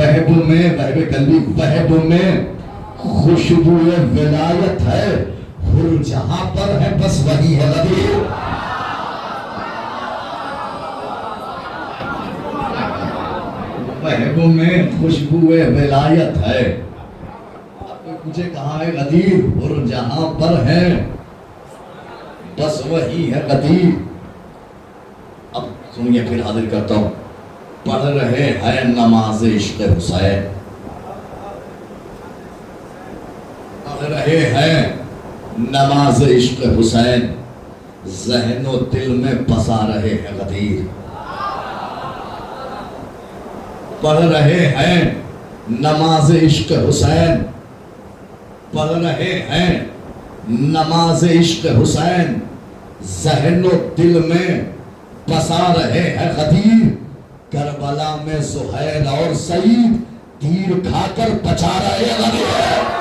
وہب میں وہب قلبی وہب میں خوشبو ولایت ہے، ہر جہاں پر ہے بس وہی ہے غدیر۔ وہب میں خوشبو ولایت ہے، اب کوئی پوچھے کہاں ہے غدیر، ہر جہاں پر ہے بس وہی ہے غدیر۔ اب سنیے پھر حاضر کرتا ہوں، پڑھ رہے ہیں نماز عشق حسین، پڑھ رہے ہیں نماز عشق حسین، ذہن و دل میں بسا رہے ہیں غدیر۔ پڑھ رہے ہیں نماز عشق حسین، پڑھ رہے ہیں نماز عشق حسین، ذہن و دل میں بسا رہے ہیں غدیر۔ کربلا میں زہیر اور سعید تیر کھا کر بچا رہے ہیں غدیر۔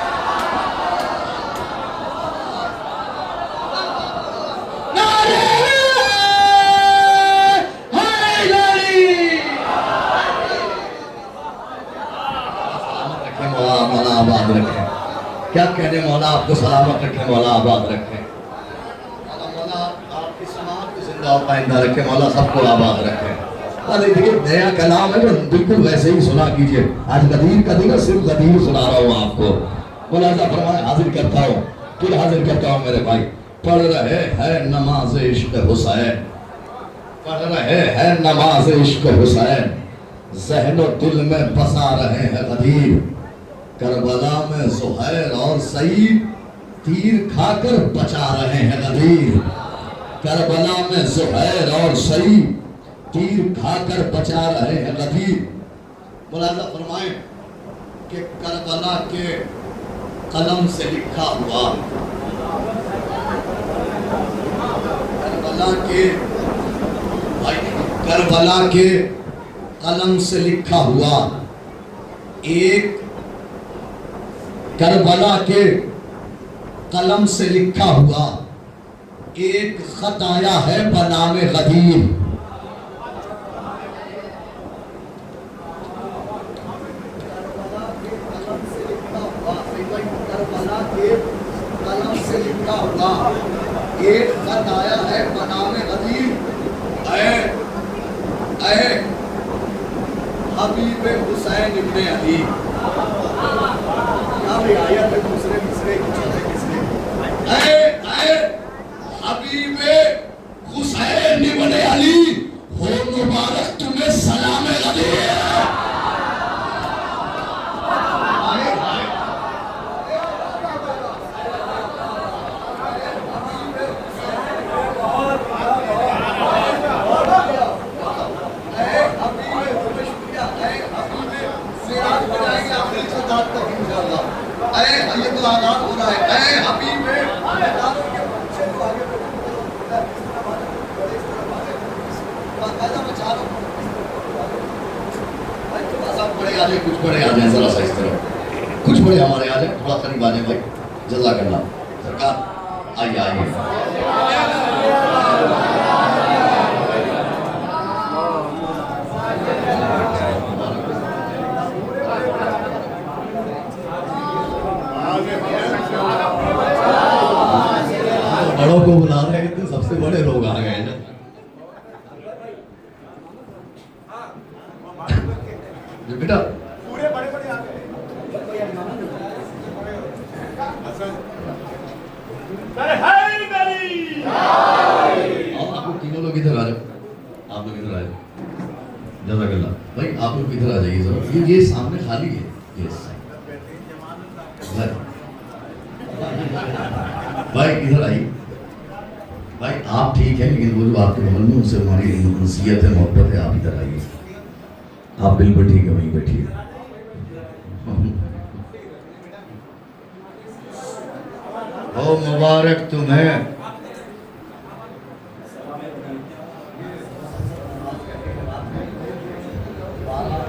مولا آباد رکھے، کیا کہنے مولا آپ کو سلامت رکھے، مولا آباد رکھے، مولا آپ کی سماعت کو زندہ و پائندہ رکھے، مولا سب کو آباد رکھے۔ دیکھیے نیا کلام ہے تو بالکل ویسے ہی سنا کیجئے، آج غدیر کا دن ہے، صرف غدیر سنا رہا ہوں آپ کو۔ ملاحظہ فرمائے، حاضر کرتا ہوں، پھر حاضر کرتا ہوں میرے بھائی، پڑھ رہے ہیں نماز عشق حسین، پڑھ رہے ہیں نماز عشق حسین، ذہن و دل میں بسا رہے ہیں غدیر۔ کربلا میں زہیر اور سعید تیر کھا کر بچا رہے ہیں غدیر۔ کربلا میں زہیر اور سعید تیر کھا کر بچا رہے ہیں غدیر۔ ملاحظہ فرمائیں کہ کربلا کے قلم سے لکھا ہوا، کربلا کے قلم سے لکھا ہوا ایک، کربلا کے قلم سے لکھا ہوا ایک خط آیا ہے بنام غدیر۔ کربلا کے قلم سے لکھا ہوا ایک خط آیا ہے بنام غدیر۔ اے حبیب حسین ابن علی، آیت ہے دوسرے تیسرے چوتھے تیسرے، اے حبیب حسین ابن علی، ہو مبارک تمہیں سلام غدیر۔ کچھ بڑے آ جائیں ذرا سا اس طرح، کچھ بڑے ہمارے آ جائیں، تھوڑا قریب آ جائیں بھائی، جزاک اللہ سرکار، آئیے آئیے۔ بڑوں کو بلا رہے ہیں تو سب سے بڑے لوگ آ گئے ہیں۔ بیٹا پورے بڑے بڑے آ گئے، آپ لوگ تینوں لوگ ادھر آ جاؤ، آپ لوگ ادھر آ جاؤ، جزاک اللہ بھائی، آپ لوگ ادھر آ جائیے ذرا، یہ سامنے خالی ہے، بھائی ادھر آئیے بھائی، آپ ٹھیک ہیں لیکن وہ جو آپ کے بغل میں ان سے ہماری نصیحت ہے، محبت ہے، آپ ادھر آئیے، آپ بالکل ٹھیک ہے، وہیں بیٹھیے۔ او مبارک تمہیں،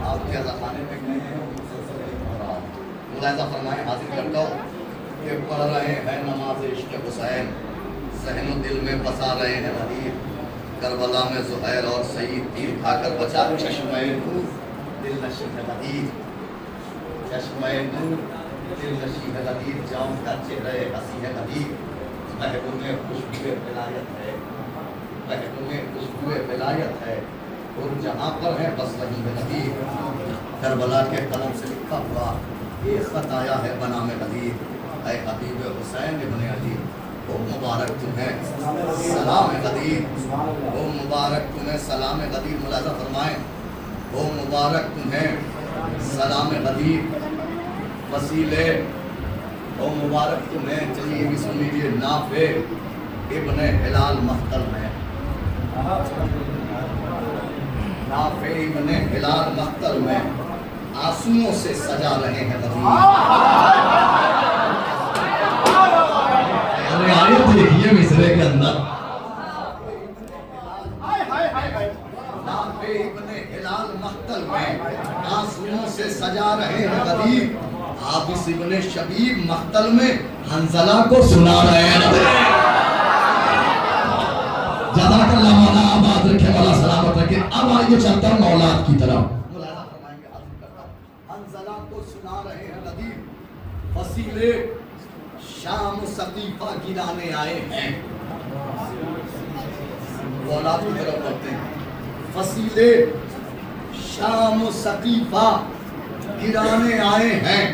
آپ کیا زخانے میں گئے ہیں، ملاحظہ فرمائیں، حاضر کرتا ہوں کہ پڑھ رہے ہیں نماز عشق حسین، ذہن و دل میں بسا رہے ہیں غدیر۔ کربلا میں زہیر اور سعید تیر کھا کر بچا چشمہ نور، دل نشین غدیر۔ چشمہ نور دل نشی ہے غدیر، جام کا چہرہ ہنسی ہے غدیر، پہلو میں خوشبو ولایت ہے، پہلو میں خوشبو ولایت ہے، اور جہاں پر ہے بس وہیں ہے غدیر۔ کربلا کے قلم سے لکھا ہوا یہ خط آیا ہے بنام غدیر، اے حبیب حسین ابن علی، وہ مبارک تمہیں سلام غدیر، وہ مبارک تمہیں سلام غدیر، ملاحظہ فرمائیں، وہ مبارک تمہیں سلام غدیر، وسیلے، وہ مبارک تمہیں، چلیے بھی سن لیجیے، نافع ابن ہلال مختل میں، نافع ابن ہلال مختل میں آنسوؤں سے سجا رہے ہیں غدیر۔ آیت دیکھیے مصرے کے اندر، نافع ابن ہلال مختل میں آنسوؤں سے سجا رہے ہیں غدیر، عابس ابن شبیب مختل میں حنظلہ کو سنا رہے ہیں غدیر۔ جزاک اللہ مولا، آباد رکھے مولا، سلامت رکھے۔ اب آئیے چلتا ہوں اولاد کی طرف، حنظلہ کو سنا رہے ہیں غدیر، وسیلے شام و سقیفہ گرانے آئے ہیں، اولاد کی طرف بڑھتے ہیں، وسیلے شام و سقیفہ گرانے آئے ہیں،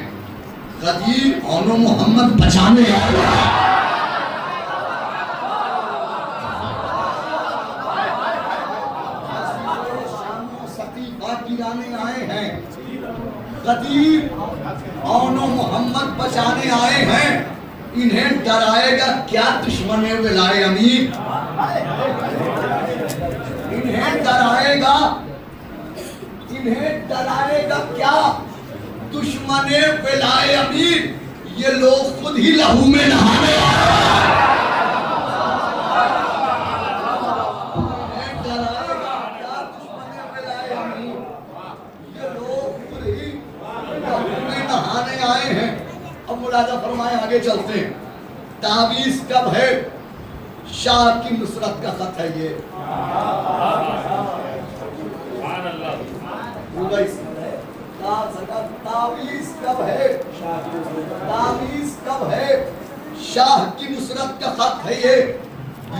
غدیر اون و محمد بچانے آئے ہیں، شام و سقیفہ گرانے آئے ہیں، غدیر اون و محمد بچانے آئے ہیں، انہیں ڈرائے گا کیا دشمن ولائے امیر، انہیں ڈرائے گا کیا دشمن ولائے امیر، یہ لوگ خود ہی لہو میں نہانے آئے ہیں، انہیں ڈرائے گا کیا دشمن ولائے امیر، یہ لوگ خود ہی لہو میں نہانے آئے ہیں۔ اب ملاحظہ فرمائیں، آگے چلتے ہیں، تعویذ کب ہے؟ شاہ کی نصرت کا خط ہے یہ، تعویذ کب ہے؟ تعویذ کب ہے؟ شاہ کی نصرت کا خط ہے یہ،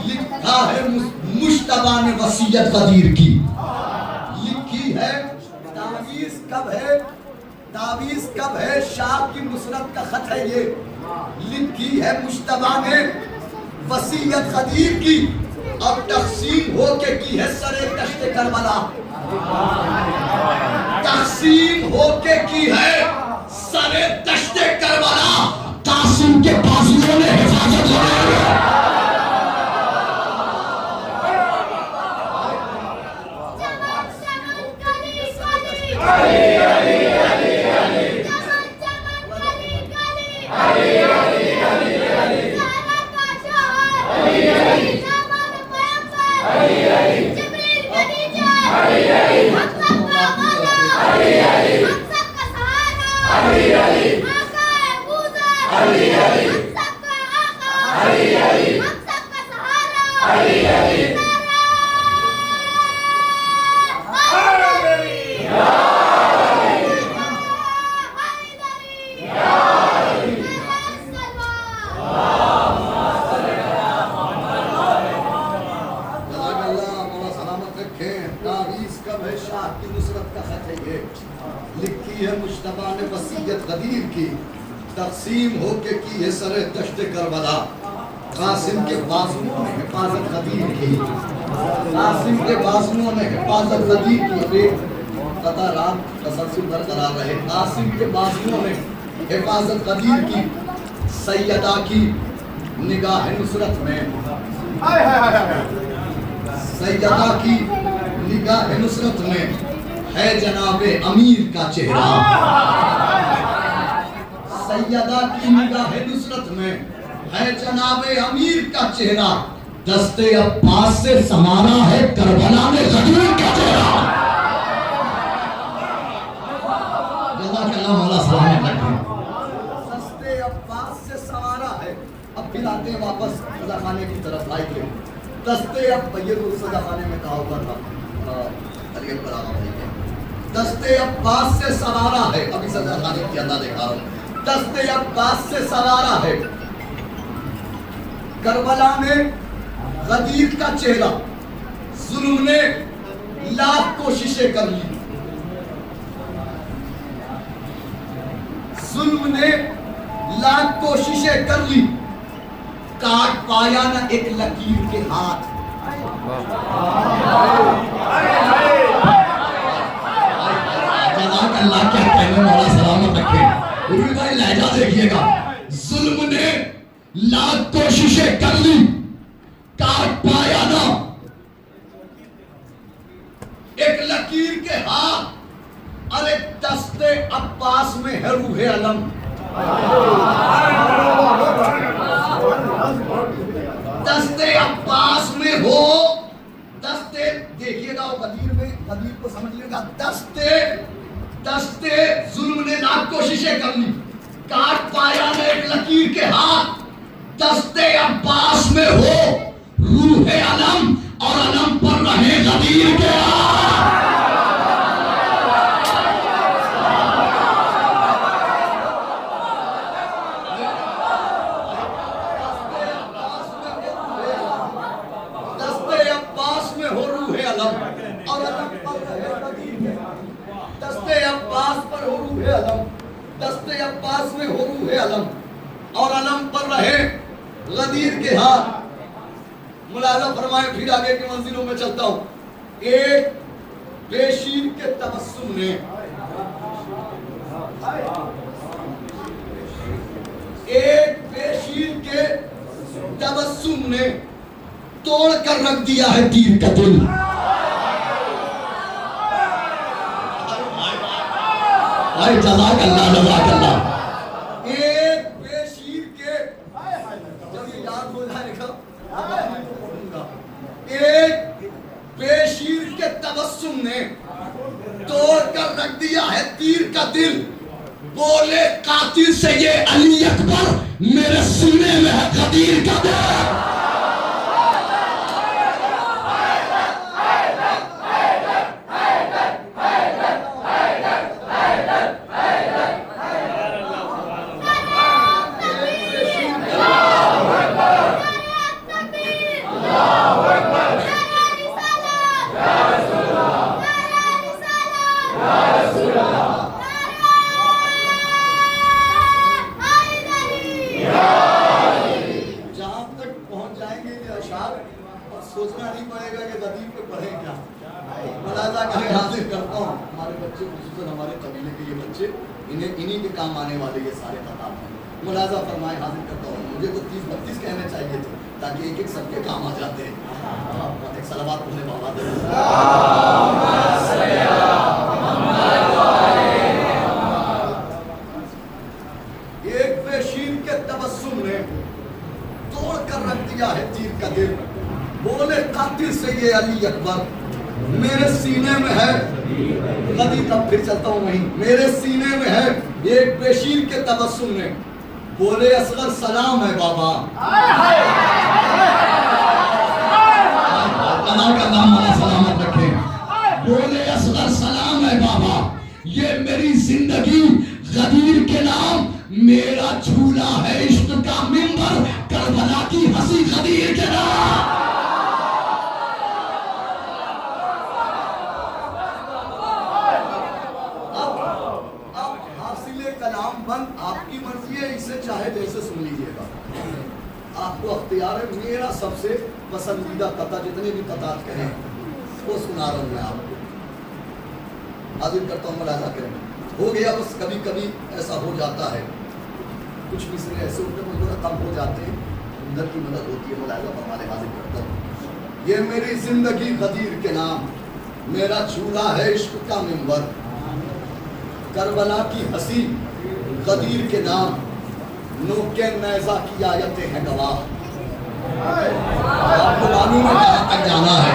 لکھا ہے مجتبیٰ نے وصیت غدیر کی، لکھی ہے۔ تعویذ کب ہے؟ تعویذ کب ہے؟ شاہ کی نصرت کا خط ہے یہ، لکھی ہے مجتبیٰ نے وصیت غدیر کی، اب تقسیم ہو کے کی ہے سرے دشت کربلا، تقسیم ہو کے کی ہے سرے دشت کربلا، قاسم کے بازوؤں نے حفاظت ہو رہے ہیں، تقسیم ہو کے کی ہے سر دشت کربلا، قاسم کے بازوؤں نے حفاظت غدیر کی، قاسم کے بازوؤں نے حفاظت غدیر کی، ابھی قطع رات تسلسل برقرار رہے، قاسم کے بازوؤں نے حفاظت غدیر کی، سیدہ کی نگاہ نصرت میں، سیدہ کی نگاہ نصرت میں ہے جناب امیر کا چہرہ، سیدہ کی نگاہ نصرت میں ہے جناب امیر کا چہرہ، دستے عباس سے سنوارا ہے کربلا نے غدیر کا چہرہ۔ جزاک اللہ مولا، سلامت رکھیں۔ دستے عباس سے سنوارا ہے، اب پھر آتے ہیں واپس سزا خانے کی طرف، آئیے دستے اب یہ تو سزا خانے میں کہا ہوا تھا علی اکبر آغا بھائی کے، دستے عباس سے سوارا ہے، ابھی سزا خانے کی اللہ دکھا رہا ہوں، دستے عباس سے سوارا ہے، کربلا میں غدیر کا چہرہ، ظلم نے لاکھ کوششیں کر لی، ظلم نے لاکھ کوششیں کر لی، کاٹ پایا نہ ایک لکیر کے ہاتھ۔ جزاک اللہ، کیا کہنے، مولا سلامت رکھے۔ عربی بھائی لہجہ دیکھیے گا، ظلم نے لاکھ کوششیں کر لی، کاٹ پایا نہ ایک لکیر کے ہاتھ۔ ارے دست عباس میں ہے روح علم، دست عباس میں ہو، دست دیکھیے گا، غدیر میں، غدیر کو سمجھ لے گا، دست ظلم نے لاکھ کوششیں کر لی، کاٹ پایا نہ ایک لکیر کے ہاتھ۔ دست عباس میں ہو روح علم، اور علم پر رہے غدیر کے ہاتھ۔ دستے عباس میں ہو روح علم، اور علم پر رہے غدیر کے ہاتھ۔ ملاحظہ فرمائے، پھر آگے کی منزلوں میں چلتا ہوں۔ ایک بے شیر کے تبسم نے، ایک بے شیر کے تبسم نے توڑ کر رکھ دیا ہے تیر کا دل۔ جزاک اللہ، جزاک اللہ۔ ایک بے شیر کے، جب یہ یاد ہو جائے گا، ایک بے شیر کے تبسم نے توڑ کر رکھ دیا ہے تیر کا دل۔ بولے قاتل سے یہ علی اکبر، میرے سینے میں ہے غدیر کا دل۔ سوچنا نہیں پڑے گا کہ غدیر پہ پڑھیں کیا۔ ملاحظہ کریں، حاضر کرتا ہوں ہمارے بچے، خصوصاً ہمارے قبیلے کے یہ بچے، انہی کے کام آنے والے یہ سارے خطاب ہیں۔ ملاحظہ فرمائے، حاضر کرتا ہوں، مجھے تو 30-32 کہنے چاہیے تھے تاکہ ایک ایک سب کے کام آ جاتے ہیں۔ ایک صلوات پڑھنے بابا دے۔ ایک بے شیر کے تبسم نے توڑ کر رکھ دیا ہے تیر کا دل۔ بولے قاتل سے یہ علی اکبر، میرے سینے میں ہے غدیر۔ اب پھر چلتا ہوں وہیں، میرے سینے میں ہے ایک بے شیر کے تبسم نے۔ بولے اصغر سلام ہے بابا، اللہ کا نام والا سلامت رکھے۔ بولے اصغر سلام ہے بابا، یہ میری زندگی غدیر کے نام، میرا جھولا ہے عشق کا منبر، کربلا کی ہنسی غدیر کے نام۔ کلام بند آپ کی مرضی ہے، اسے چاہے جیسے سن لیجئے گا، آپ کو اختیار ہے۔ میرا سب سے پسندیدہ قطع، جتنے بھی قطعات کہیں وہ سنا رہا ہوں میں آپ کو، حاضر کرتا ہوں، ملاحظہ کریں۔ ہو گیا بس، کبھی کبھی ایسا ہو جاتا ہے، کچھ مصرے ایسے ہوتے ہیں جو کم ہو جاتے ہیں، اندر کی مدد ہوتی ہے، ملاحظہ فرمانے حاضر کرتا ہوں۔ یہ میری زندگی غدیر کے نام، میرا جھولا ہے عشق کا منبر، کربلا کی ہنسی غدیر کے نام، نوکے نیزہ کی آیتیں ہیں گواہ۔ آپ کو معلوم ہے کہاں تک جانا ہے۔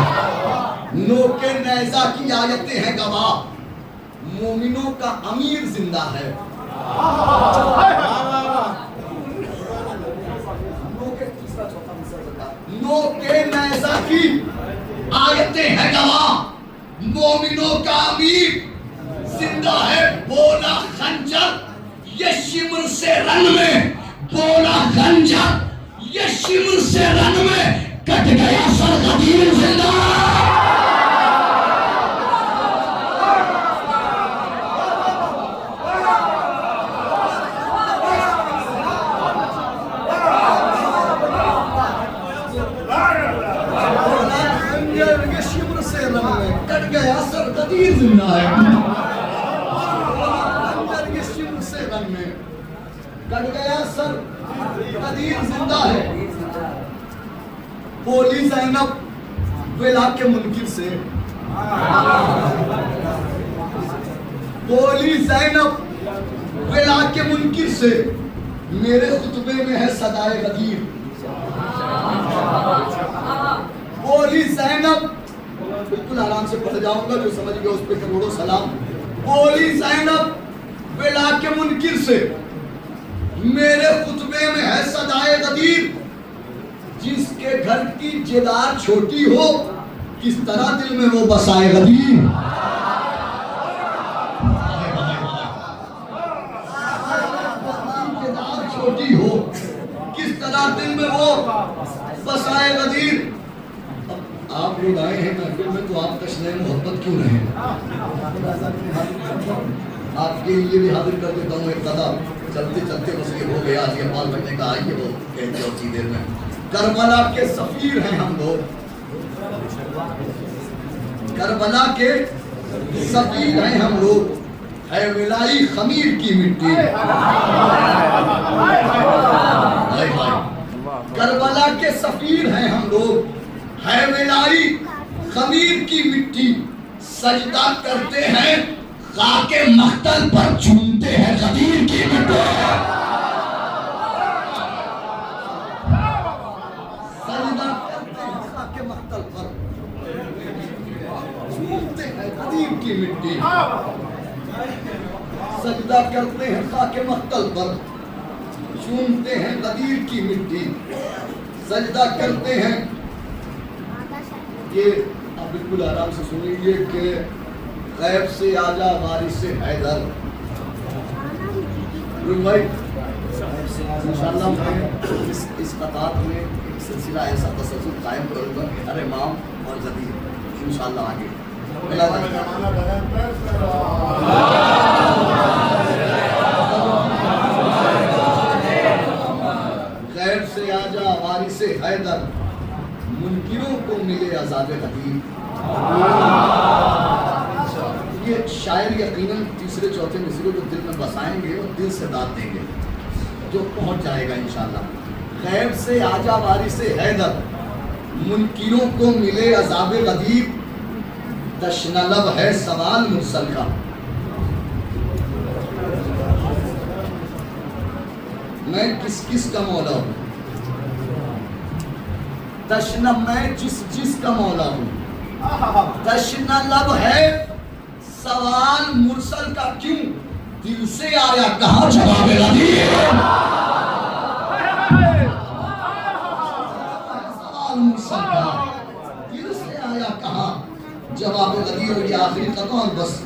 نوکے نیزہ کی آیتیں ہیں گواہ، مومنوں کا امیر زندہ ہے۔ نوکے نیزہ کی آیتیں ہیں گواہ، مومنوں کا امیر زندہ ہے بولا خنجر یہ شمر سے رن میں، بولا خنجر یہ شمر سے رن میں، کٹ گیا سر غدیر زندہ کٹ گیا سر غدیر زندہ ہے، یہ شمر سے رن میں کٹ گیا سر غدیر زندہ ہے، بولی زینب ولا کے منکر سے، بولی زینب ولا کے منکر سے، میرے خطبے میں ہے صدائے غدیر، بولی زینب بالکل آرام سے پڑھ جاؤں گا، جو سمجھ گیا اس پہ کروڑوں سلام، بولی زینب ولا کے منکر سے، میرے خطبے میں ہے صدائے غدیر، جس کے گھر کی جدار چھوٹی ہو کس طرح دل میں وہ بسائے غدیر، جدار چھوٹی ہو کس طرح دل میں وہ بسائے غدیر۔ آپ لوگ آئے ہیں محفل میں تو آپ تشنہ محبت کیوں رہے؟ آپ کے لیے بھی حاضر کر دیتا ہوں ایک قدم، چلتے چلتے بس یہ ہو گیا، یہ پال بھائی نے کہا آئیے وہ کہتے اور سی دیر میں، کربلا کے سفیر ہیں ہم لوگ، کربلا کے سفیر ہیں ہم لوگ، ہے ولائی خمیر کی مٹی، کربلا کے سفیر ہیں ہم لوگ، ہے ولائی خمیر کی مٹی، سجدہ کرتے ہیں خاک مختل پر، چومتے ہیں غدیر کی مٹی، سجدہ کرتے ہیں خاک مختل پر، چومتے ہیں غدیر کی مٹی، سجدہ کرتے ہیں خاک مختل پر، چومتے ہیں غدیر کی مٹی، سجدہ کرتے ہیں۔ یہ آپ بالکل آرام سے سنیے کہ غیب سے آجا وارث حیدر، بھائی انشاءاللہ میں اس قطعات میں ایک سلسلہ ایسا تسلسل قائم کروں گا، ہر امام اور غدیر انشاءاللہ آگے غیب سے آجا وارث حیدر، منکروں کو ملے عذاب غدیر۔ یہ شاعر یقیناً تیسرے چوتھے مصرے کو دل میں بسائیں گے اور دل سے داد دیں گے، جو پہنچ جائے گا انشاءاللہ۔ غیب سے آجا وارث حیدر، منکروں کو ملے عذاب غدیر، تشنہ لب ہے سوال مرسل کا، میں کس کس کا مولا ہوں، تشنہ میں جس جس کا مولا ہوں، تشنہ لب ہے سوال مرسل کا، کیوں دل سے آیا کہاں جواب غدیر، سوال مرسل کا دل سے آیا کہاں جواب غدیر۔ اور یہ آخری قطعہ بس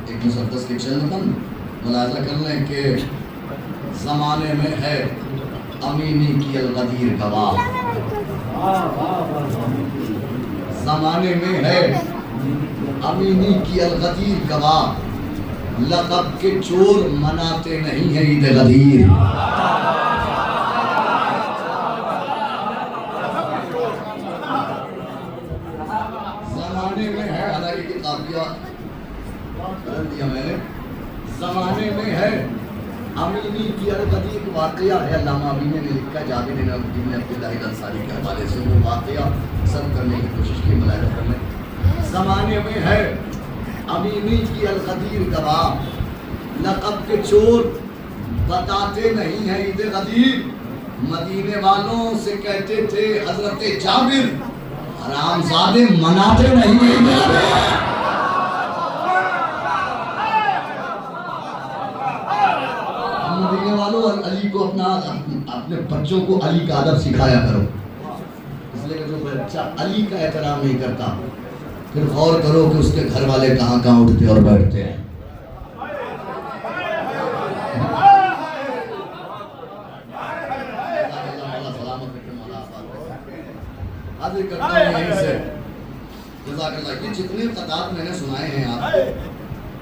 ایک مسدس کے چند بند ملاحظہ کر لیں کہ زمانے میں ہے امینی کی الغدیر گواہ، زمانے میں ہے امینی کی الغدیر گواہ، لقب کے چور مناتے نہیں ہیں عید غدیر۔ زمانے میں ہے، حالانکہ یہ قافیہ کر دیا میں نے، زمانے میں ہے امینی کی الغدیر واقعہ ہے، علامہ امینی نے لکھا، جابر بن عبداللہ الانصاری کے حوالے سے وہ واقعہ سب کرنے کی کوشش کی، ملاحظہ کرنے۔ زمانے میں ہے امینی کی الغدیر گواہ، لقب کے چور بتاتے نہیں ہیں عید غدیر، مدینے والوں سے کہتے تھے حضرت جابر حرامزادے مناتے نہیں ہیں عید غدیر۔ مدینے والوں علی کو اپنے بچوں کو علی کا ادب سکھایا کرو، اس لیے کہ جو بچہ علی کا احترام نہیں کرتا پھر غور کرو کہ اس کے گھر والے کہاں کہاں اٹھتے اور بیٹھتے ہیں. حاضر کرتا ہوں یہیں سے. جزاک اللہ. یہ جتنے خطاب میں نے سنائے ہیں آپ کو،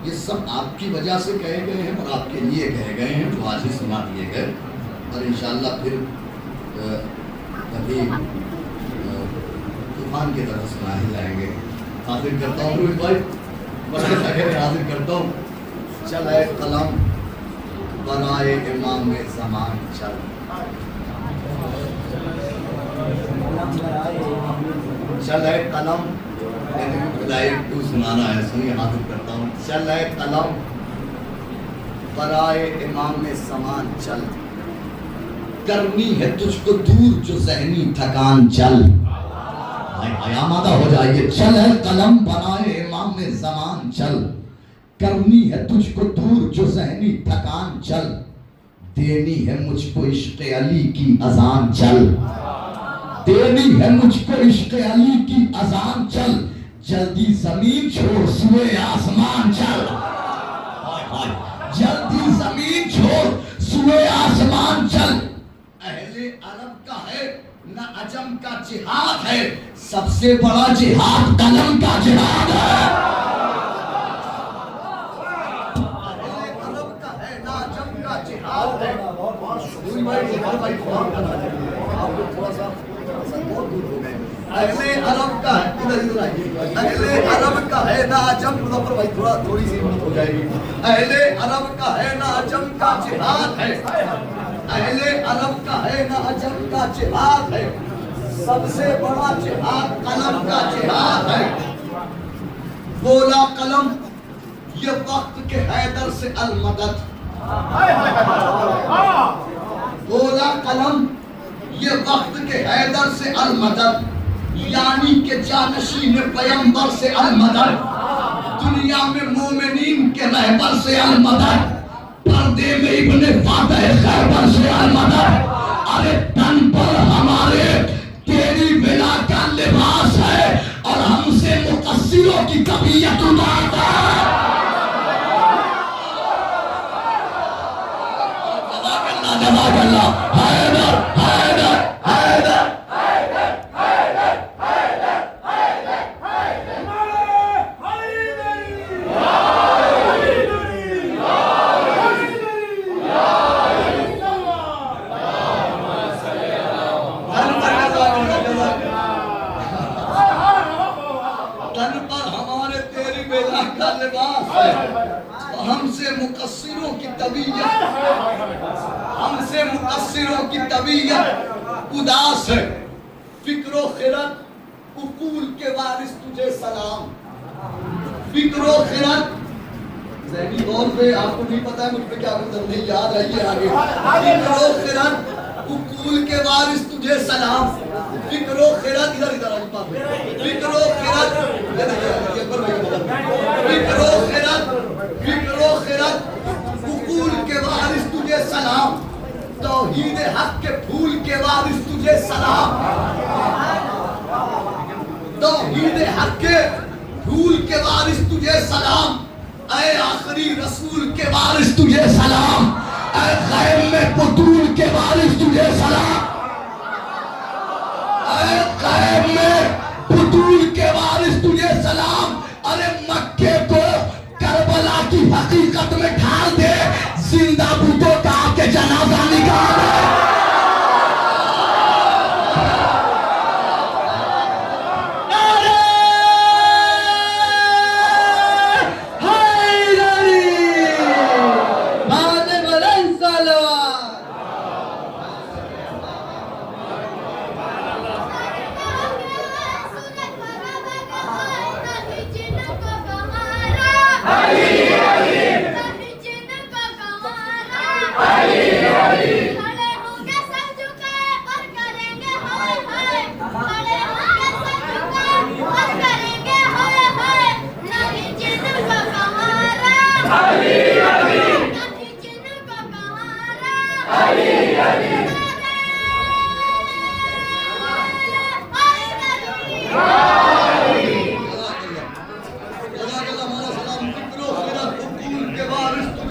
یہ سب آپ کی وجہ سے کہے گئے ہیں اور آپ کے لیے کہے گئے ہیں، جو آج ہی سنا دیے گئے. اور انشاءاللہ پھر کبھی طوفان کی طرف سنا ہی جائیں گے. حاضر کرتا ہوں روح بھائی، حاضر کرتا ہوں. چل اے قلم برائے امام زمان چل. چل اے قلم، تو سنانا ہے، سنیے. حاضر کرتا ہوں. چل اے قلم برائے امام زمان چل، کرنی ہے تجھ کو دور جو ذہنی تھکان چل. آمادہ ہو جائیے. چل اے قلم برائے امام زمان چل، کرنی ہے تجھ کو دور جو ذہنی تھکان چل. دینی ہے مجھ کو عشق علی کی اذان چل، دینی ہے مجھ کو عشق علی کی اذان چل. جلدی زمین چھوڑ سوئے آسمان چل، جلدی زمین چھوڑ سوئے آسمان چل. اہل عرب کا ہے نہ عجم کا جہاد ہے، سب سے بڑا جہاد قلم کا جہاد ہے. اہل عرب کا ہے نہ عجم کا جہاد ہے. اہل عرب کا ہے، اہل عرب کا ہے نہ عجم، مظفر بھائی تھوڑی سی مدد ہو جائے گی. اہل عرب کا ہے نہ عجم کا جہاد ہے، اہل عرب کا ہے نہ عجم کا جہاد ہے. سب سے بڑا جہاد قلم کا جہاد ہے. بولا قلم یہ وقت کے حیدر سے المدد، بولا قلم یہ وقت کے حیدر سے المدد، یعنی کہ جانشین پیمبر سے المدد، دنیا میں مومنین کے رہبر سے المدد، پردے میں ابن فاتح خیبر سے المدد. ارے تن پر ہمارے تیری ولا کا لباس ہے اور ہم سے مقصروں کی طبیعت اتارتا ہے. جزاک اللہ. حیدر حیدر حیدر ہم سے مقصروں کی طبیعت، ہم سے مقصروں کی طبیعت اداس ہے. فکر و خرد عقول کے وارث تجھے سلام، فکر و خرد ذہنی طور پہ آپ کو نہیں پتا ہے مجھ پہ کیا گزر نہیں یاد رہی ہے آگے. فکر و خرد عقول کے وارث تجھے سلام، فکر و خرد ادھر ادھر فکر و خرد، فکر و خرد، فکر و خرد عقول کے وارث تجھے سلام، توحید حق کے پھول کے وارث تجھے سلام، توحید حق کے پھول کے وارث تجھے سلام. اے آخری رسول کے وارث تجھے سلام، اے خیم میں بطول کے وارث تجھے سلام، اے خیم میں بطول کے وارث تجھے سلام. ارے مکے کو کربلا کی حقیقت میں ڈھال دے، زندہ بتوں کا کے جنازہ نکال دے.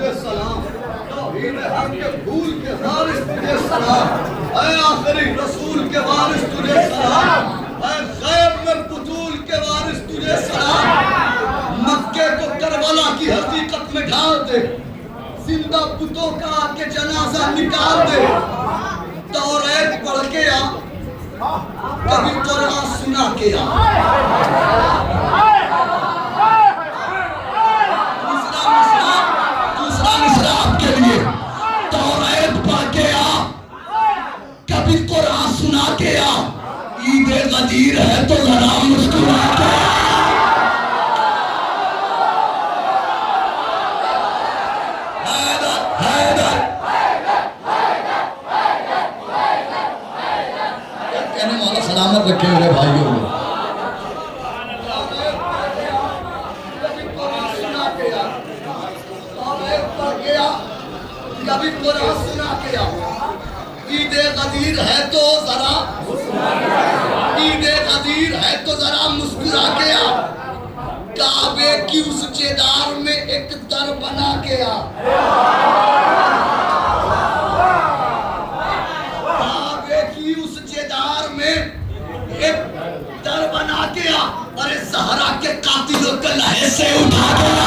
تجھے سلام، توحید حق کے پھول کے وارث تجھے سلام، اے آخری رسول کے وارث تجھے سلام، اے غیب میں بطول کے وارث تجھے سلام۔ مکے کو کربلا کی حقیقت میں ڈھال دے، زندہ بتوں کا آ کے جنازہ نکال دے، توریت پڑھ کے آ، کبھی قرآن سنا کے آ۔ دوسرا مصرع آپ کے لیے، توریت پڑھ کے آ، کبھی قرآن سنا کے آ، عید غدیر ہے تو ذرا مسکرا کے آ۔ سلامت رکھے میرے بھائیوں کو۔ کبھی قرآن سنا کے آ، عید غدیر ہے تو ذرا، عید غدیر ہے تو ذرا مسکرا کے آ، کعبے کی اس چیدار میں ایک در بنا کے آ، کعبے کی اس چیدار میں ایک در بنا کے آ، اور زہرا کے قاتلوں کو لہے سے اٹھا کے آ۔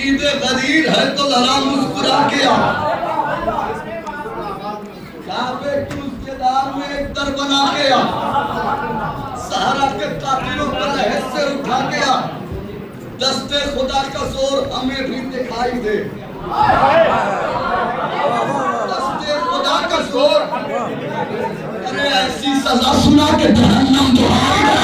عید غدیر ہے تو ذرا مسکرا کے آ، کعبے کی اس چیدار میں ایک در بنا کے آ، سہارا کے قاتلوں کو لہے سے اٹھا کے آ، دست خدا کا زور ہمیں بھی دکھائی دے، دست خدا کا زور، ارے ایسی سزا سنا کے جہنم دعائی دے۔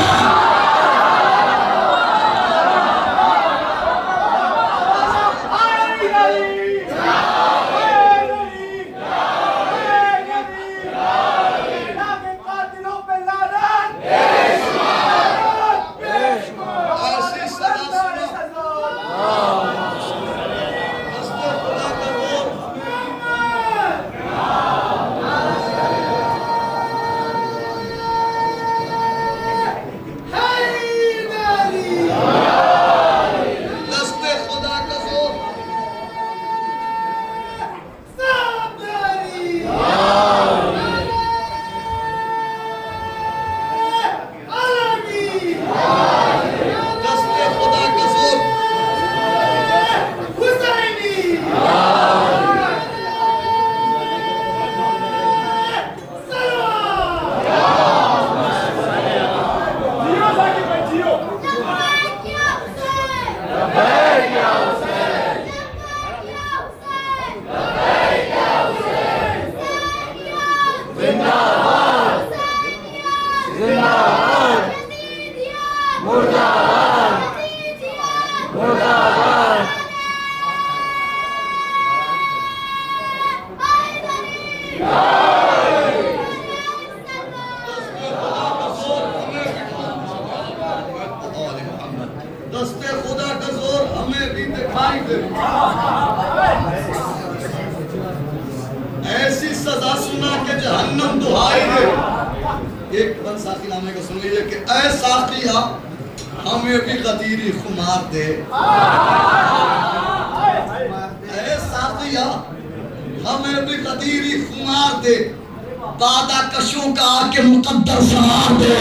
ایسی سزا سنا کہ جہنم دہائی دے۔ ایک بند ساقی نامے کو سن لیجئے کہ اے ساقیہ ہمیں بھی غدیری خمار دے، اے ساقیہ ہمیں بھی غدیری خمار دے، بادہ کشوں کا آکے مقدر سوار دے،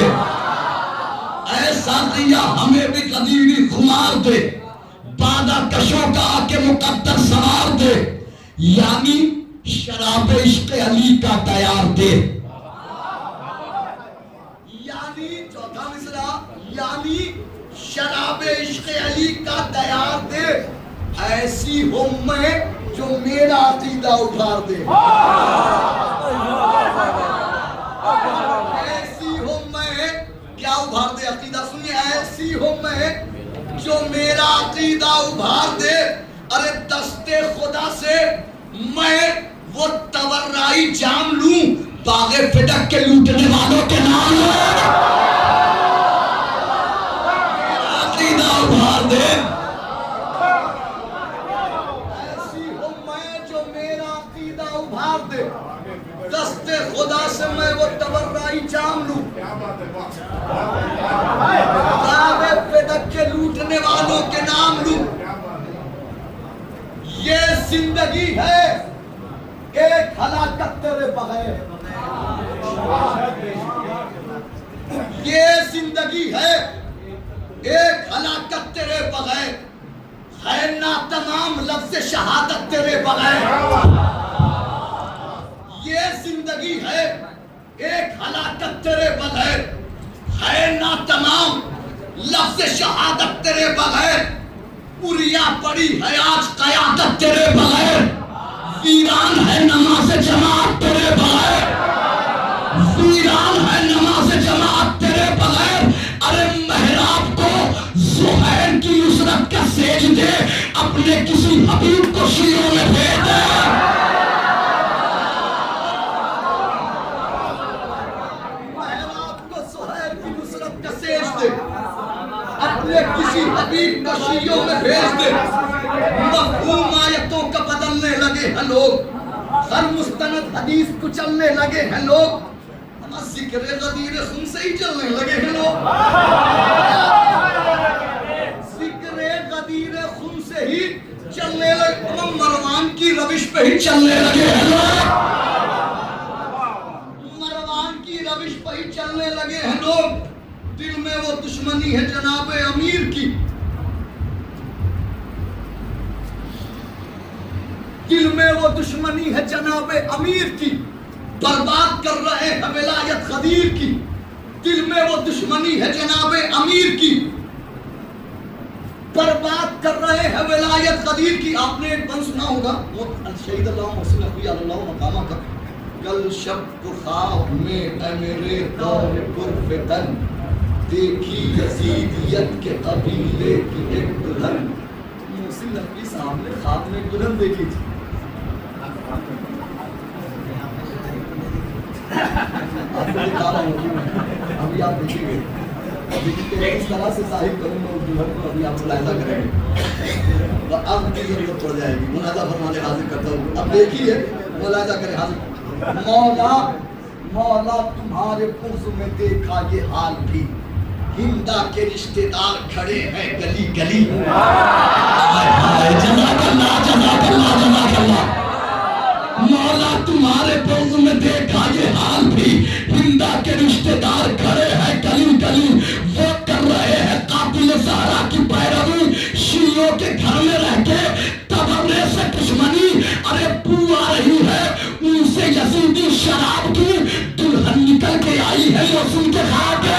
اے ساقیہ ہمیں بھی غدیری خمار دے، بادہ کشوں کا آکے مقدر سوار دے، یعنی شراب عشق علی کا تیار دے، یعنی چوتھا مصرع، یعنی شراب عشق علی کا تیار دے، ایسی ہم میں جو میرا عقیدہ اٹھار دے۔ ہو میں جو میرا عقیدہ ابھار دے، ارے دست خدا سے میں وہ توررائی جام لوں، باغ فدق کے لوٹنے والوں کے نام لوں، میرا عقیدہ ابھار دے۔ ایسی ہو میں جو میرا عقیدہ ابھار دے، دست خدا سے میں وہ توررائی جام لوں، باغ فدق کے لوٹنے والوں کے نام لوں۔ یہ زندگی ہے ایک ہلاکت تیرے بغیر، یہ زندگی ہے ایک ہلاکت تیرے بغیر، ہے نا تمام لفظ شہادت تیرے بغیر۔ یہ زندگی ہے ایک ہلاکت تیرے بغیر، ہے نا تمام لفظ شہادت تیرے بغیر، پوریا پڑی ہے آج قیادت تیرے بغیر، ویران ہے نماز جماعت تیرے بغیر، ویران ہے نماز جماعت تیرے بغیر۔ ارے محراب کو زہیر کی نصرت کا سجدے اپنے کسی حبیب کو شیعوں میں بھیج دے، محراب کو زہیر کی نصرت کا سجدے اپنے کسی حبیب کو شیعوں میں بھیج دے۔ مفہوم آیتوں کا بدلنے لگے ہیں لوگ، ہر مستند حدیث کو چلنے لگے ہیں لوگ، ذکر غدیر خون سے ہی چلنے لگے ہیں لوگ، ذکر غدیر خون سے ہی چلنے لگے، مروان کی روش پہ ہی چلنے لگے ہیں لوگ، مروان کی روش پہ ہی چلنے لگے ہیں لوگ۔ دل میں وہ دشمنی ہے جناب امیر کی، دل میں وہ دشمنی ہے جناب امیر کی، برباد کر رہے ہیں ولایت غدیر کی، دل میں وہ دشمنی ہے جناب امیر کی، برباد کر رہے ہیں ولایت غدیر کی۔ آپ نے ایک بند سنا ہوگا، شہید اللہ محسن نقوی اللہ مقامہ کا، کل شب کو خواب میں اے میرے دور پرفتن، دیکھی یزیدیت کے قبیلے کی ایک دلہن۔ محسن نقوی صاحب نے خواب میں ایک دلہن دیکھی تھی، آپ کو دکھا رہا ہوں، ابھی آپ دیکھیں گے، ابھی اس طرح سے ظاہر کروں گا اس دلہن کو، ابھی آپ ملاحظہ کریں گے، اب کی ضرورت پڑ جائے گی، ملاحظہ فرمانے حاضر کرتا ہوں، اب دیکھیے ملاحظہ کریں حاضر۔ مولا مولا تمہارے بغض میں دیکھا یہ حال بھی، ہندا کے رشتہ دار کھڑے ہیں گلی گلی، جزاک اللہ جزاک اللہ جزاک اللہ۔ مولا تمہارے بغض میں دیکھا یہ حال بھی، ہندا کے رشتہ دار کھڑے ہیں گلی گلی، وہ کر رہے ہیں قاتل زہرا کی پیروی، شیعوں کے گھر میں رہ کے تبرے سے دشمنی، ارے بو آ رہی ہے ان سے یزیدی شراب کی، دلہن نکل کے آئی ہے موسم کے خواب ہے۔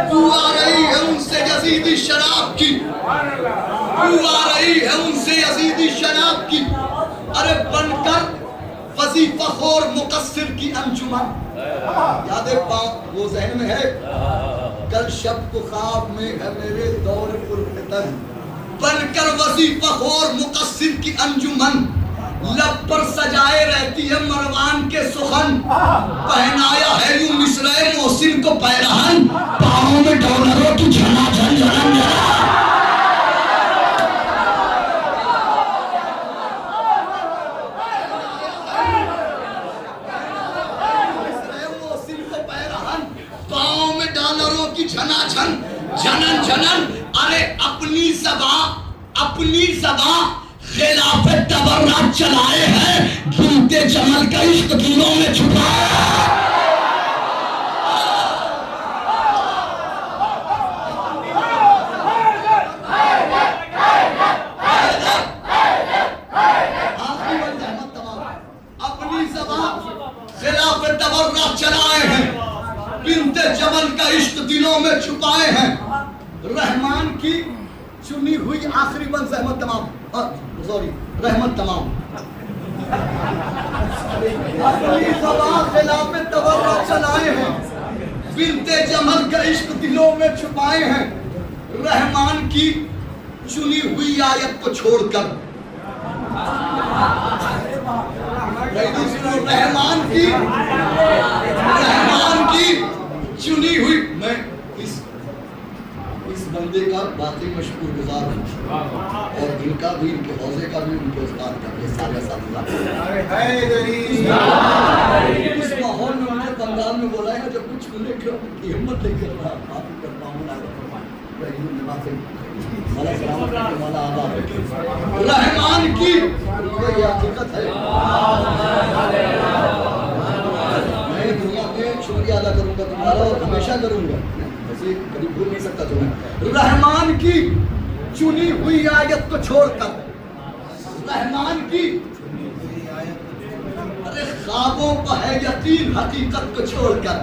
بو آ رہی ہے ان سے یزیدی شراب کی، بو آ رہی ہے ان سے یزیدی شراب کی، ارے بن کر وظیفہ خور مقصر کی انجمن، یاد وہ ذہن میں ہے، کل شب کو خواب میں ہے میرے دور پرفتن، بن کر وظیفہ خور مقصر کی انجمن، لب پر سجائے رہتی ہے مروان کے سخن، پہنایا ہے یوں مصرع محسن کو پیرہن، پاؤں میں ڈالروں کی جھنا جھن جھن جھنا، مصرع محسن کو پیرہن، پاؤں میں ڈالروں کی جھنا جھن جھنن جھنن، ارے اپنی زباں خلاف تبرات چلائے ہیں، گھنتے جمل کا عشق دلوں میں چھپایا ہے۔ رحمان کی چنی ہوئی آخری بند رحمت تمام، سوری رحمت تمام، اپنی زبان خلاف تورات چلائے ہیں، بنت جمل کا عشق دلوں میں چھپائے ہیں، رحمان کی چنی ہوئی آیت کو چھوڑ کر، رحمان کی چنی ہوئی، میں اس بندے کا باقی مشکور گزار ہوں اور ان کا بھی، ان کے حوضے کا بھی، ان کے استاد کا بھی، سارے ساتھ اس ماحول میں مجھے بنگال میں بولا ہے جب کچھ چھونے کی ہمت نہیں کر رہا، معافی کرتا ہوں، رحمان کی یہ حقیقت ہے۔ میں دنیا میں شکریہ ادا کروں گا تمہارا اور ہمیشہ کروں گا، ایسے کبھی بھول نہیں سکتا تمہیں۔ رحمان کی چنی ہوئی آیت کو چھوڑ کر، رحمان کی ارے خوابوں کا ہے یقین حقیقت کو چھوڑ کر،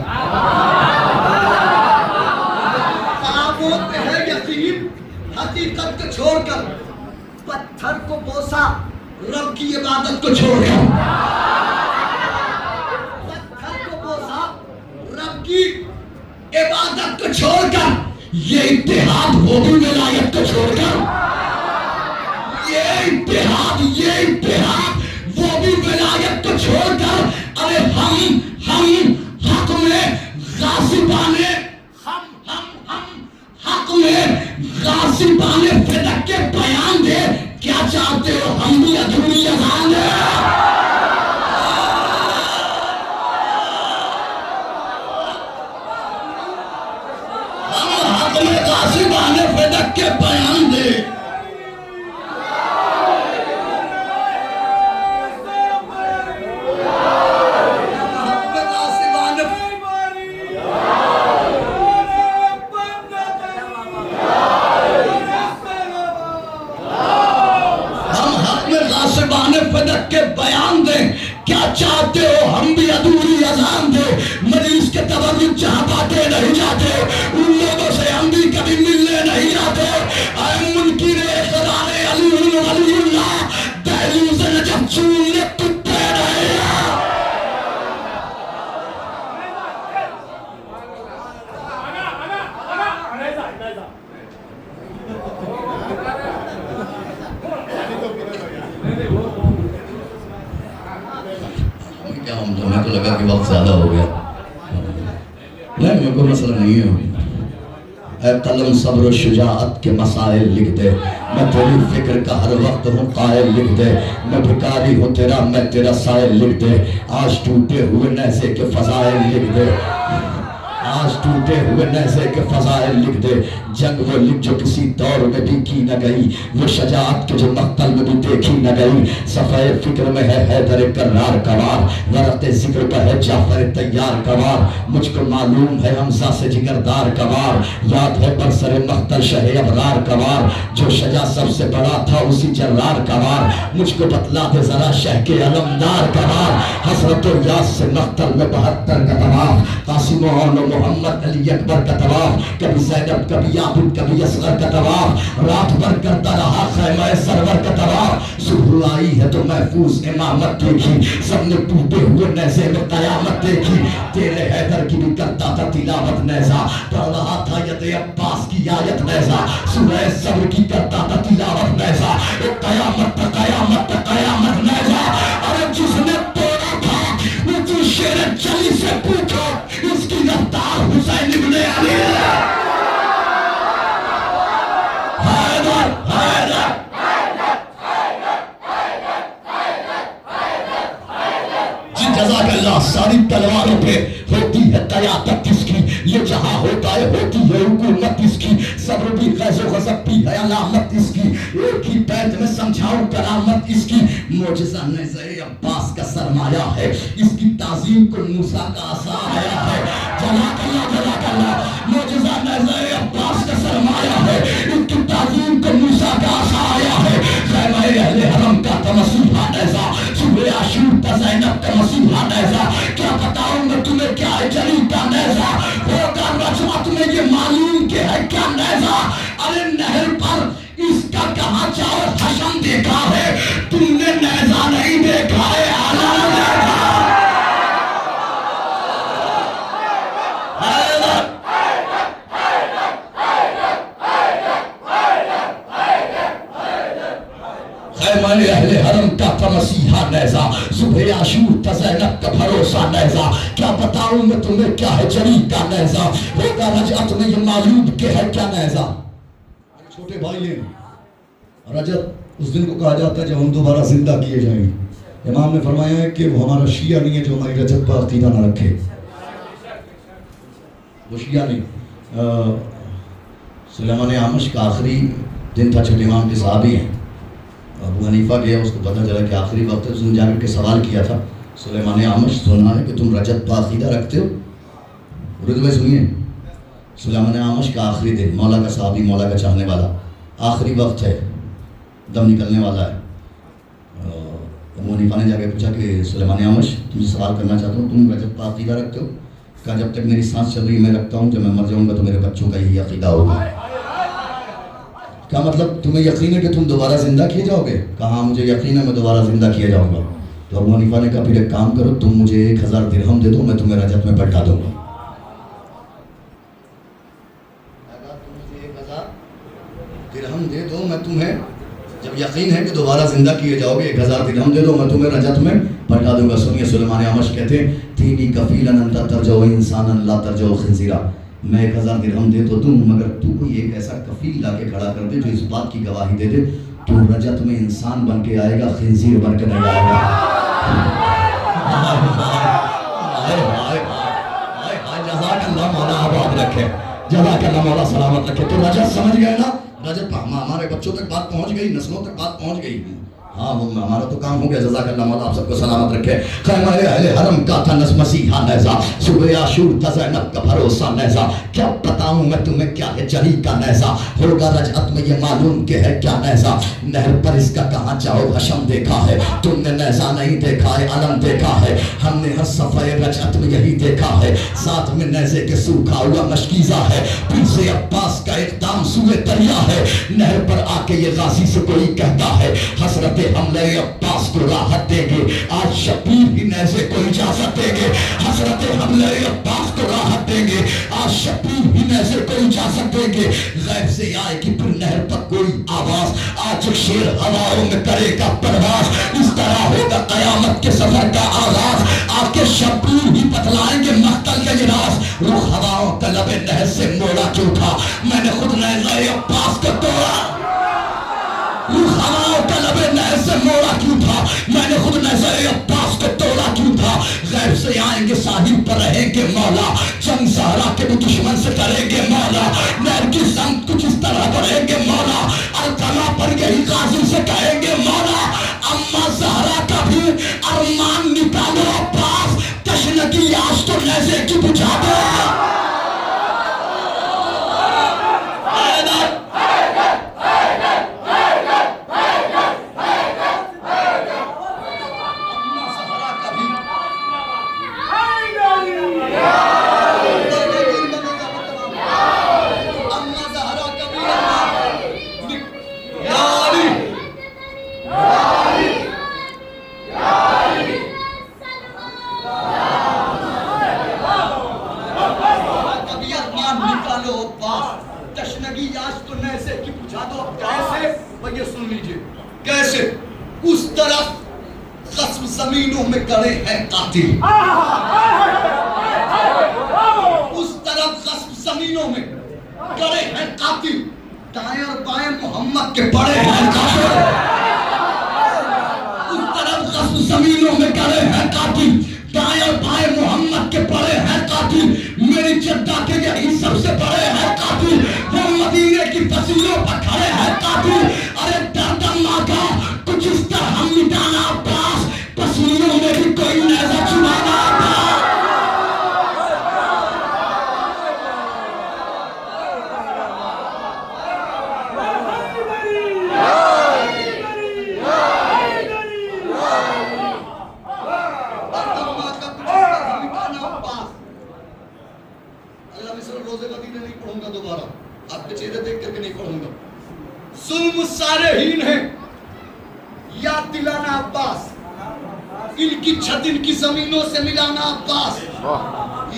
خوابوں پہ ہے یقین حقیقت کو چھوڑ کر، پتھر کو بوسا رب کی عبادت کو چھوڑ کر، پتھر کو بوسا رب کی عبادت کو چھوڑ کر، یہ اتحاد وہ بھی ولایت کو چھوڑ کر، یہ اتحاد وہ بھی ولایت کو چھوڑ کر، ارے ہم حق میں غاصبانے، حق میں غاصبانے فدق کے بیان دے، کیا چاہتے ہو ہم بھی ادھوری اذان دے؟ ہم حق میں غاصبانے فدق کے بیان دے، فدق کے بیان دیں، کیا چاہتے ہو ہم بھی ادھوری اذان دے، مجلس کے تبرک جہاں باتیں نہیں جاتے ان لوگوں سے ہم بھی کبھی ملنے نہیں جاتے، اے منکر اقتدار علی اللہ دہلیز نجف چوننے کتے رہے ہیں۔ ہمیں تو لگا کہ وقت زیادہ ہو گیا، نہیں میں کوئی مسئلہ نہیں ہے۔ اے قلم صبر و شجاعت کے مسائل لکھ دے، میں تیری فکر کا ہر وقت ہوں قائل لکھ دے، میں بھکاری ہوں تیرا میں تیرا سائل لکھ دے، آج ٹوٹے ہوئے نیزے کے فضائل لکھ دے، آج ٹوٹے ہوئے نیزے کے فضائل لکھ دے، جنگ وہ لکھ جو کسی دور میں بھی کی نہ گئی، وہ شجاعت کے جو مقتل میں بھی دیکھی نہ گئی، صفحہ فکر میں ہے حیدر کرار کوار، ورق ذکر پر ہے جعفر تیار کوار، مجھ کو معلوم ہے حمزہ سے جگردار کوار، یاد ہے برسر مقتل شہ ابرار کوار، جو شجاع سب سے بڑا تھا اسی جرار کوار، مجھ کو بتلا دے ذرا شہ کے علمدار کوار، حسرت و یاس سے مقتل میں 72 کا طواف، قاسم و محمد علی اکبر کا طواف، کبھی زینب کبھی عابد کبھی اصغر کا طواف، رات بھر کرتا رہا خیمہ سرور کا طواف، صبح آئی ہے تو محفوظ امامت دیکھی، سب نے ٹوٹے ہوئے نیزے میں قیامت دیکھی، تیرے حیدر کی بھی کرتا تھا تلاوت نیزہ، پڑھ رہا تھا ید عباس کی آیت نیزہ، سورہ صبر کی کرتا تھا تلاوت نیزہ، ایک قیامت تھا قیامت تھا قیامت نیزہ، ارے جس نے توڑا تھا وہ تو شیر چلی سے پوچھو، اس کی رفتار حسین ابن علی ہے۔ حیدر حیدر جی جزاک اللہ، ساری تلواروں پہ ہوتی ہے قیادت اس کی، یہ جہاں ہوتا ہے ہوتی ہے حکومت اس کی، صبر بھی غیظ و غضب بھی ہے علامت اس کی، ایک ہی بیت میں سمجھاؤں کرامت اس کی، معجزہ نیزہ عباس کا سرمایہ ہے، اس کی تعظیم کو موسیٰ کا عصا آیا ہے، جزاک اللہ، معجزہ نیزہ عباس کا سرمایہ ہے، اس کی تعظیم کو موسیٰ کا عصا آیا ہے، خیمہ اہل حرم کا تمسیحہ نیزہ، صبح عاشور کا زینب کا مسیحہ نیزہ، کیا بتاؤں میں تمہیں کیا ہے جلیل کا نیزہ، ہوگا رجعت میں یہ معلوم کہ ہے کیا نیزہ، ارے نہر پر اس کا کہاں چاؤ حشم دیکھا ہے، تم نے نیزہ نہیں دیکھا ہے، علم دیکھا۔ خیمہ اہل حرم کا تھا مسیحا نیزہ، صبح عاشور تھا زینب کا بھروسہ نیزہ، کیا بتاؤں میں تمہیں کیا ہے جری کا نیزہ، ہوگا رجعت میں یہ معلوم کہ ہے کیا نیزہ۔ چھوٹے بھائی ہیں، رجعت اس دن کو کہا جاتا ہے جب ہم دوبارہ زندہ کیے جائیں گے۔ امام نے فرمایا ہے کہ وہ ہمارا شیعہ نہیں ہے جو ہماری رجعت پر عقیدہ نہ رکھے، وہ شیعہ نہیں۔ سلیمان اعمش کا آخری دن تھا، چھٹے امام کے صحابی ہیں، ابو حنیفہ گیا، اس کو پتہ چلا کہ آخری وقت ہے، اس نے جا کر کے سوال کیا تھا سلیمان اعمش سنا ہے کہ تم رجعت پر عقیدہ رکھتے ہو؟ اردو میں سنیے، سلیمان اعمش کا آخری دن، مولا کا صحابی، مولا کا چاہنے والا، آخری وقت ہے، دم نکلنے والا ہے۔ ابو حنیفہ نے جا کے پوچھا کہ سلیمان اعمش تم سے سوال کرنا چاہتا ہوں، تم رجعت پر عقیدہ رکھتے ہو؟ کہا جب تک میری سانس چل رہی ہے میں رکھتا ہوں، جب میں مر جاؤں گا تو میرے بچوں کا یہی عقیدہ ہوگا۔ کیا مطلب تمہیں یقین ہے کہ تم دوبارہ زندہ کیے جاؤ گے؟ کہا مجھے یقین ہے میں دوبارہ زندہ کیا جاؤں گا۔ تو ابو حنیفہ نے کہا پھر ایک کام کرو، تم مجھے 1000 درہم دے دو، میں تمہیں رجعت میں بٹھا دوں گا۔ تم مجھے 1000 درہم دے دو، میں تمہیں، جب یقین ہے کہ دوبارہ زندہ کیے جاؤ گے، 1000 درہم دے دو، میں تمہیں رجعت میں بٹھا دوں گا۔ سنیے سلیمان اعمش کہتے ہیں تینی کفیلا انت ترجو انسانا لا ترجو خنزیرا، میں 1000 درہم دے تو دوں، مگر تو کوئی ایک ایسا کفیل لا کے کھڑا کر دے جو اس بات کی گواہی دے دے تو رجعت میں انسان بن کے آئے گا، خنزیر بن کے نہیں آئے گا۔ جزاک اللہ مولا آباد رکھے، جزاک اللہ مولا سلامت رکھے۔ تو رجعت سمجھ گئے نا، رجعت ہمارے بچوں تک بات پہنچ گئی، نسلوں تک بات پہنچ گئی۔ ہاں ہمارا تو کام ہو گیا، جزاک اللہ مولا آپ سب کو سلامت رکھے۔ خیمہ اہل حرم کا تھا مسیحا نیزہ، صبح عاشور تھا زینب کا بھروسہ نیزہ، کیا بتاؤں میں تمہیں کیا ہے جلی کا نیزہ، ہوگا رجعت میں یہ معلوم کہ ہے کیا نیزہ، نہر پر اس کا کہاں جاؤ حشم دیکھا ہے، تم نے نیزہ نہیں دیکھا ہے، علم دیکھا ہے، ہم نے ہر صفحے رجعت میں یہی دیکھا ہے، ساتھ میں نیزے کے سوکھا ہوا مشکیزہ ہے، پھر سے عباس کا اقدام سوئے دریا ہے، نہر پر آ کے یہ غازی سے کوئی کہتا ہے حسرت حملے عباس کو راحت دیں گے، آج شبیر ہی نیزے کو اجازت دیں گے، حسرت حملے عباس کو راحت دیں گے، آج شبیر ہی نیزے کو اجازت دیں گے، غیب سے آئے گی پھر نہر پر کوئی آواز، آج شیر ہواؤں میں کرے گا پرواز، اس طرح ہوگا قیامت کے سفر کا آغاز، آ کے شبیر ہی بتلائیں گے مقتل کا یہ راز، رخ ہواؤں کا لب نہر سے موڑا کیوں تھا، میں نے خود نیزہ عباس کو توڑا، رخ ہواؤں کا لب نہر سے موڑا کیوں تھا، میں نے خود نیزہ عباس کو توڑا کیوں تھا، غیب سے آئیں گے ساحل پر رہیں گے مولا، جنگ زہرا کے بھی دشمن سے کریں گے مولا، نہر کی سمت کچھ اس طرح بڑھیں گے مولا، القمہ پر یہی غازی سے کہیں گے مولا، اما زہرا کا بھی ارمان نکالو عباس، تشنگی آج تو نیزے کی بجھا دو۔ تشنگی آج تو نیزے کی بجھا دو۔ کیسے؟ یہ سن لیجئے کیسے؟ اس طرف قصب زمینوں میں گڑے ہیں قاتل، اس طرف قصب زمینوں میں گڑے ہیں قاتل، دائیں اور بائیں محمد کے پڑے ہیں قاتل، اس طرف قصب زمینوں میں گڑے ہیں قاتل، دائیں اور بائیں محمد کے پڑے ہیں قاتل، میری جدہ کے یہی سب سے بڑے ہیں قاتل، وہ مدینے کی فصیلوں پر کھڑے ہیں قاتل، ارے دردم آقا کچھ اس طرح مٹانا عباس، پسینوں میں بھی کوئی نیزہ چبانا عباس۔ روزے مدینے نہیں پڑھوں گا دوبارہ، آپ پیچھے ایک کر کے نہیں پڑھوں گا. ظلم صالحین ہیں یاد دلانا عباس, ان کی چھت ان کی زمینوں سے ملانا عباس,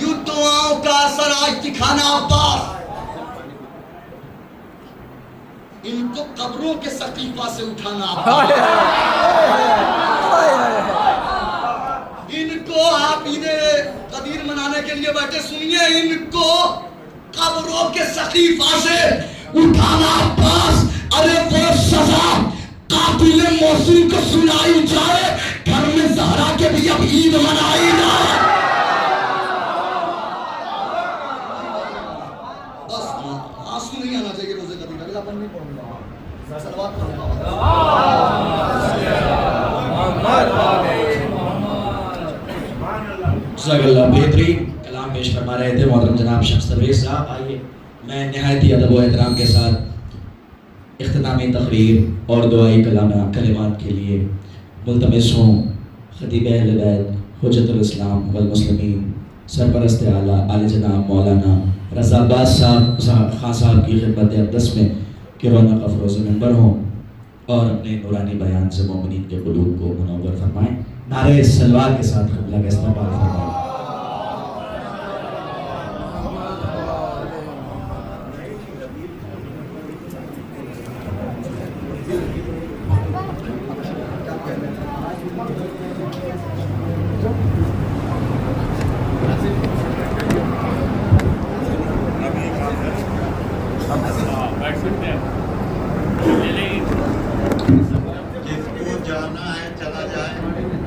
یوں دعاؤں کا اثر آج دکھانا عباس, ان کو قبروں کے سقیفہ سے اٹھانا عباس, ان کو آپ عید قدیر منانے کے لیے بیٹھے سنیے, ان کو قبروں کے سقیفہ سے اٹھانا عباس. ارے وہ سزا قاتل محسن کو سنائی جائے, گھر میں زہرا کے بھی اب عید منائی جائے. بس آنسو نہیں آنا چاہیے روزے قدیر, اگلا پن نہیں پڑھوں گا. صلوات جزاک اللہ. بہترین کلام پیش فرما رہے تھے محترم جناب شمس تبریز صاحب. آئیے میں نہایت ہی ادب و احترام کے ساتھ اختتامی تقریر اور دعائی کلمات کے لیے ملتمس ہوں خطیب اہل بیت حجت الاسلام والمسلمین سرپرست اعلیٰ عالی جناب مولانا رضا عباس صاحب خان صاحب کی خدمت اقدس میں کہ رونق افروز منبر ہوں اور اپنے نورانی بیان سے مومنین کے قلوب کو منور فرمائیں. نعرہ سلوات کے ساتھ قبلہ کا استقبال فرمائیں. جس کو جانا ہے چلا جائے.